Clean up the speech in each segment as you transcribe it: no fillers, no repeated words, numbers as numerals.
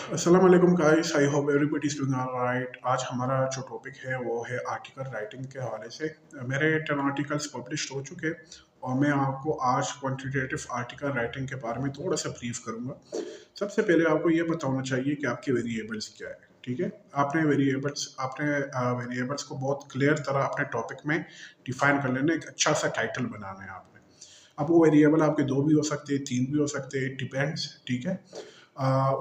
अस्सलाम वालेकुम guys, I hope everybody is doing alright. आज हमारा जो टॉपिक है वो है आर्टिकल राइटिंग के हवाले से। मेरे 10 आर्टिकल्स पब्लिश हो चुके हैं और मैं आपको आज क्वांटिटेटिव आर्टिकल राइटिंग के बारे में थोड़ा सा ब्रीफ करूंगा। सबसे पहले आपको ये बताना चाहिए कि आपके वेरिएबल्स क्या है। ठीक है, आपने वेरिएबल्स को बहुत क्लियर तरह अपने टॉपिक में डिफाइन कर लेना। एक अच्छा सा टाइटल बनाना है आपने। अब वो वेरिएबल आपके दो भी हो सकते हैं, तीन भी हो सकते हैं, डिपेंड्स। ठीक है।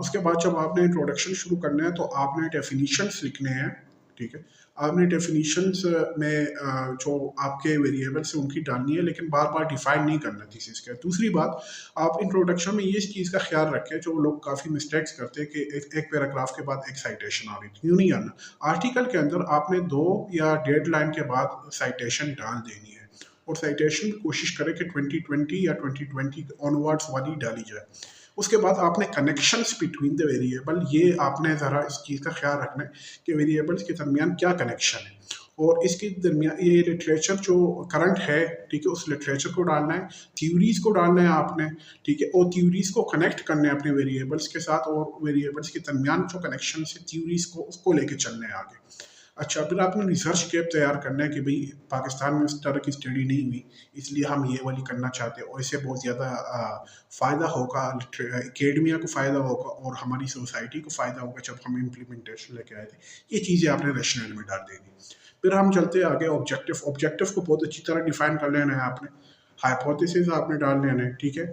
उसके बाद जब आपने इंट्रोडक्शन शुरू करना है तो आपने डेफिनीशंस लिखने हैं। ठीक है। आपने डेफिनीशंस में जो आपके वेरिएबल्स हैं उनकी डालनी है, लेकिन बार बार डिफाइन नहीं करना थीसिस के। दूसरी बात, आप इंट्रोडक्शन में ये चीज़ का ख्याल रखें, जो लोग काफ़ी मिस्टेक्स करते हैं कि एक पैराग्राफ के बाद एक साइटेशन आ रही थी। यूँ नहीं आना। आर्टिकल के अंदर आपने 2 या 1.5 लाइन के बाद साइटेशन डाल देनी है, और साइटेशन की कोशिश करें कि 2020 या 2020 ऑनवर्ड्स वाली डाली जाए। उसके बाद आपने कनेक्शंस बिटवीन द वेरिएबल, ये आपने ज़रा इस चीज़ का ख्याल रखना है कि वेरिएबल्स के दरमियान क्या कनेक्शन है, और इसके दरमियान ये लिटरेचर जो करंट है, ठीक है, उस लिटरेचर को डालना है, थ्योरीज को डालना है आपने। ठीक है, और थ्योरीज को कनेक्ट करने हैं अपने वेरिएबल्स के साथ, और वेरिएबल्स के दरमियान जो कनेक्शन है थ्योरीज को, उसको लेके चलने हैं आगे। अच्छा, फिर आपने रिसर्च केप तैयार करना है कि भाई पाकिस्तान में उस तरह की स्टडी नहीं हुई, इसलिए हम ये वाली करना चाहते हैं, और इससे बहुत ज़्यादा फ़ायदा होगा, एकेडमिया को फ़ायदा होगा और हमारी सोसाइटी को फ़ायदा होगा जब हम इम्प्लीमेंटेशन लेके आए थे। ये चीज़ें आपने रैशनल में डाल देनी। फिर हम चलते हैं आगे। ऑब्जेक्टिव ऑब्जेक्टिव को बहुत अच्छी तरह डिफाइन कर लेना है आपने। हाइपोथेसिस आपने डाल लेना है। ठीक है।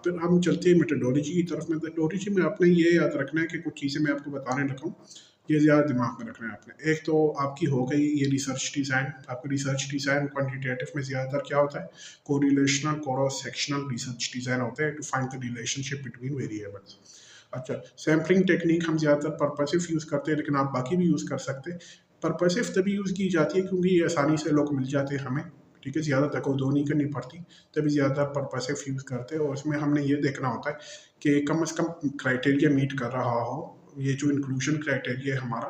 फिर हम चलते हैं मेथडोलॉजी की तरफ। मेथडोलॉजी में आपने ये याद रखना है कि कुछ चीज़ें मैं आपको बताने लगा हूँ, ये ज़्यादा दिमाग में रखना है आपने। एक तो आपकी हो गई ये रिसर्च डिज़ाइन। आपका रिसर्च डिज़ाइन क्वांटिटेटिव में ज़्यादातर क्या होता है, correlational cross sectional research design होता है to find the relationship between variables. अच्छा, सैम्पलिंग टेक्निक हम ज़्यादातर पर्पसिव यूज़ करते हैं, लेकिन आप बाकी भी यूज़ कर सकते हैं। पर्पसिव तभी यूज़ की जाती है क्योंकि ये आसानी से लोग मिल जाते हैं हमें। ठीक है, ज़्यादा तको नहीं करनी पड़ती, तभी ज़्यादातर पर्पसिव यूज़ करते हैं। और उसमें हमने ये देखना होता है कि कम से कम क्राइटेरिया मीट कर रहा हो। ये जो इंक्लूजन क्राइटेरिया है हमारा,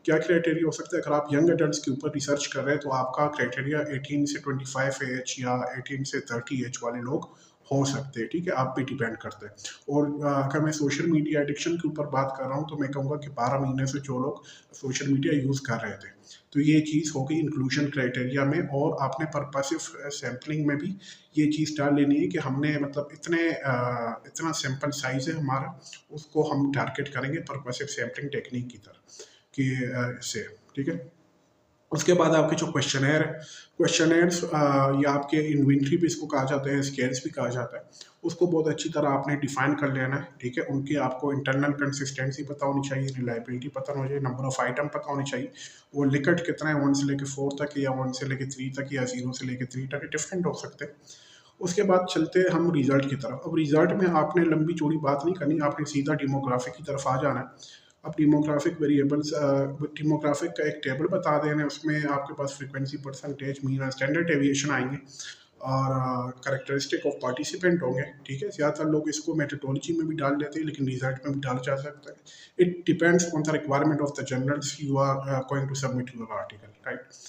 क्या क्राइटेरिया हो सकता है? अगर आप यंग एडल्ट्स के ऊपर रिसर्च कर रहे हैं तो आपका क्राइटेरिया 18 से 25 एज या 18 से 30 एज वाले लोग हो सकते हैं। ठीक है, आप पे डिपेंड करते हैं। और अगर मैं सोशल मीडिया एडिक्शन के ऊपर बात कर रहा हूँ तो मैं कहूँगा कि 12 महीने से जो लोग सोशल मीडिया यूज़ कर रहे थे, तो ये चीज़ हो गई इंक्लूजन क्राइटेरिया में। और आपने पर्पसिव सैम्पलिंग में भी ये चीज़ डाल लेनी है कि हमने मतलब इतना सैंपल साइज़ है हमारा, उसको हम टारगेट करेंगे पर्पसिव सैम्पलिंग टेक्निक की तरह कि से। ठीक है। उसके बाद आपके जो क्वेश्चनेयर है, क्वेश्चनेयर्स या आपके इन्वेंट्री भी इसको कहा जाता है, स्केल्स भी कहा जाता है, उसको बहुत अच्छी तरह आपने डिफाइन कर लेना है। ठीक है, उनकी आपको इंटरनल कंसिस्टेंसी पता होनी चाहिए, रिलायबिलिटी पता होनी चाहिए, नंबर ऑफ आइटम पता होनी चाहिए, वो लिकट कितना है 1 से लेके 4 तक, या 1 से लेके 3 तक, या 0 से लेके 3 तक, डिफरेंट हो सकते हैं। उसके बाद चलते हैं हम रिजल्ट की तरफ। अब रिजल्ट में आपने लंबी चौड़ी बात नहीं करनी, आपने सीधा डेमोग्राफिक की तरफ आ जाना है। अब डेमोग्राफिक वेरिएबल्स, डेमोग्राफिक का एक टेबल बता देना है, उसमें आपके पास फ्रीक्वेंसी, परसेंटेज, मीन और स्टैंडर्ड डेविएशन आएंगे, और करेक्टरिस्टिक ऑफ पार्टिसिपेंट होंगे। ठीक है, ज़्यादातर लोग इसको मेथडोलॉजी में भी डाल देते हैं, लेकिन रिजल्ट में भी डाला जा सकता है। It depends on the requirement of the journals you are going to submit your article, right.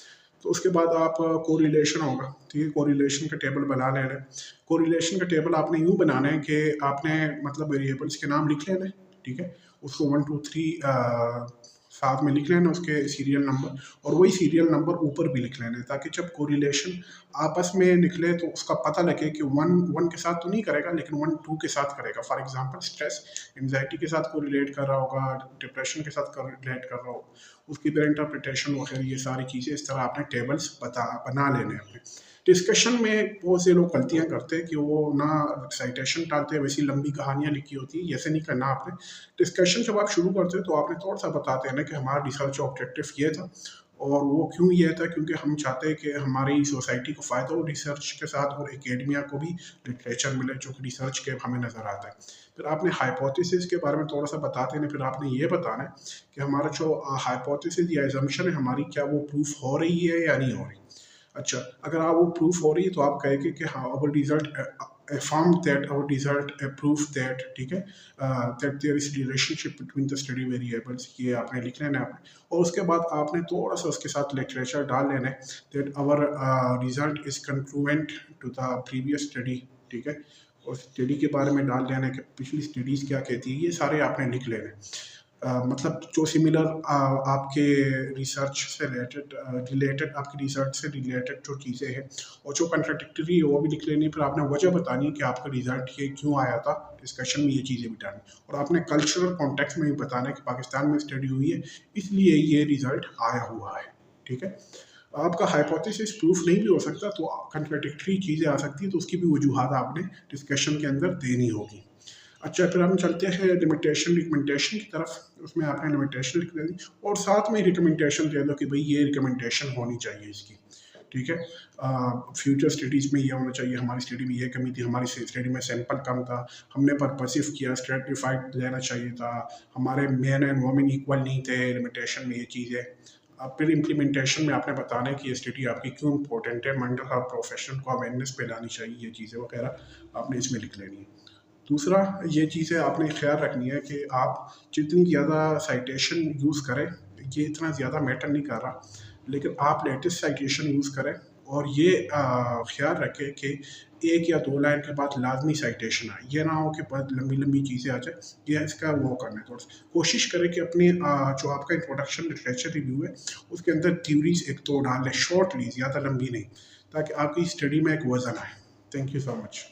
तो उसके बाद आप कोरिलेशन होगा। ठीक है, कोरिलेशन का टेबल बना लेना है। कोरिलेशन का टेबल आपने यूँ बनाना है कि आपने मतलब वेरिएबल्स के नाम लिख लेना है। ठीक है, उसको 1 2 3 साथ में लिख लेना, उसके सीरियल नंबर, और वही सीरियल नंबर ऊपर भी लिख लेना है, ताकि जब कोरिलेशन आपस में निकले तो उसका पता लगे कि 1 के साथ तो नहीं करेगा, लेकिन 1 2 के साथ करेगा। फॉर एग्जांपल, स्ट्रेस एंजाइटी के साथ कोरिलेट कर रहा होगा, डिप्रेशन के साथ कोरिलेट कर रहा होगा, उसकी फिर इंटरप्रिटेशन वगैरह, ये सारी चीज़ें इस तरह आपने टेबल्स बना लेने हैं अपने। डिस्कशन में बहुत से लोग गलतियाँ करते हैं कि वो ना साइटेशन डालते हैं, वैसी लंबी कहानियाँ लिखी होती है, ऐसे नहीं करना आपने। डिस्कशन जब आप शुरू करते हो तो आपने थोड़ा सा बताते हैं ना कि हमारा रिसर्च ऑब्जेक्टिव ये था, और वो क्यों ये था, क्योंकि हम चाहते हैं कि हमारी सोसाइटी को फ़ायदा हो रिसर्च के साथ, और एकेडमिया को भी लिटरेचर मिले जो कि रिसर्च के हमें नज़र आता है। फिर आपने हाइपोथेसिस के बारे में थोड़ा सा बताते हैं, फिर आपने ये बताना है कि हमारा जो हाइपोथेसिस या एजम्पशन है हमारी, क्या वो प्रूफ हो रही है या नहीं हो रही। अच्छा, अगर आप वो प्रूफ हो रही है तो आप कहेंगे कि हाँ, अवर result affirm that our result prove that, ठीक है, that there is relationship between the study variables, ये आपने लिख लेना है आपने। और उसके बाद आपने थोड़ा सा उसके साथ लिटरेचर डाल लेना है, that our result is congruent to the previous study। ठीक है, और स्टडी के बारे में डाल देना कि पिछली स्टडीज़ क्या कहती है, ये सारे आपने लिख लेने। मतलब जो सिमिलर आपके रिसर्च से रिलेटेड आपकी रिसर्च से रिलेटेड जो चीज़ें हैं और जो कंट्राडिक्टरी है वो भी लिख लेनी। फिर आपने वजह बतानी है कि आपका रिजल्ट ये क्यों आया था, डिस्कशन में ये चीज़ें भी डालनी और आपने कल्चरल कॉन्टेक्स्ट में भी बताना है कि पाकिस्तान में स्टडी हुई है इसलिए ये रिजल्ट आया हुआ है। ठीक है, आपका हाइपोथेसिस प्रूफ नहीं भी हो सकता तो कंट्राडिक्टरी चीज़ें आ सकती है तो उसकी भी वजूहत आपने डिस्कशन के अंदर देनी होगी। अच्छा, फिर हम चलते हैं रिकमेंडेशन की तरफ। उसमें आपने लिमिटेशन लिख दी और साथ में रिकमेंडेशन दे दो कि भाई ये रिकमेंडेशन होनी चाहिए इसकी। ठीक है, फ्यूचर स्टडीज़ में ये होना चाहिए, हमारी स्टडी में ये कमी थी, हमारी स्टडी में सैंपल कम था, हमने परपसिव किया, स्ट्रेटिफाइड लेना चाहिए था, हमारे मेन एंड वोमेन इक्वल नहीं थे, लिमिटेशन में ये चीज़ है। अब फिर इम्प्लीमेंटेशन में आपने बताना है कि ये स्टडी आपकी क्यों इंपॉर्टेंट है, मेंटल हेल्थ प्रोफेशन को अवेयरनेस फैलानी चाहिए, ये चीज़ें वगैरह आपने इसमें लिख लेनी है। दूसरा, ये चीज़ें आपने ख्याल रखनी है कि आप जितनी ज़्यादा साइटेशन यूज़ करें, ये इतना ज़्यादा मैटर नहीं कर रहा, लेकिन आप लेटेस्ट साइटेशन यूज़ करें और ये ख्याल रखें कि 1 या 2 लाइन के बाद लाज़मी साइटेशन आए। ये ना हो कि बहुत लंबी-लंबी चीज़ें आ जाए, या इसका वो करना है थोड़ा-सा। कोशिश करें कि अपनी जो आपका इंट्रोडक्शन लिटरेचर रिव्यू है, उसके अंदर थ्योरीज़ 1-2 डाल लें, शॉर्टली, ज़्यादा लंबी नहीं, ताकि आपकी स्टडी में एक वज़न आए। Thank you so much.